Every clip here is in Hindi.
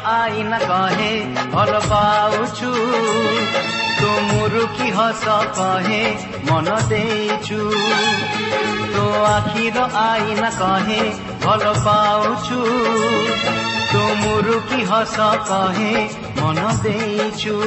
आईना कहे भल पाउछु तो मुरुकी हस कहे मन देचु तो आखिर आईना कहे भल पाउछु तो मुरुकी हस कहे मन देचु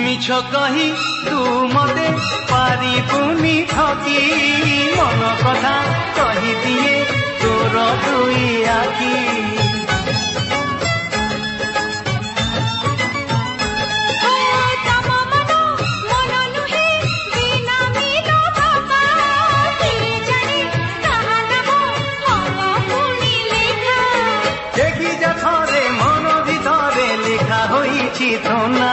मिछ कही तू मते पारिबुनी ठकी मन कथा कही दिए तोर दुई आखी देखी जा थरे मन भितरे लेखा होइछि थोना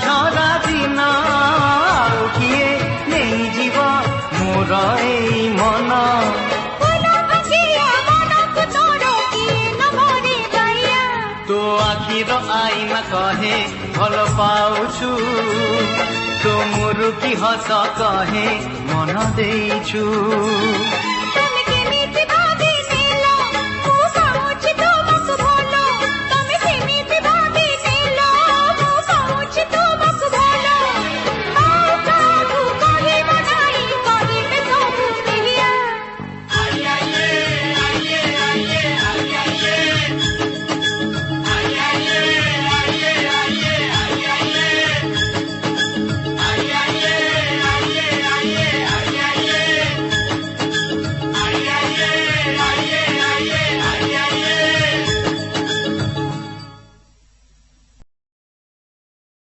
झरा दिन आउ किए नहीं जीव मोर एई मन तो आखिर आईना कहे भल पाउछु तो मुरुकी हस कहे मन देइछु।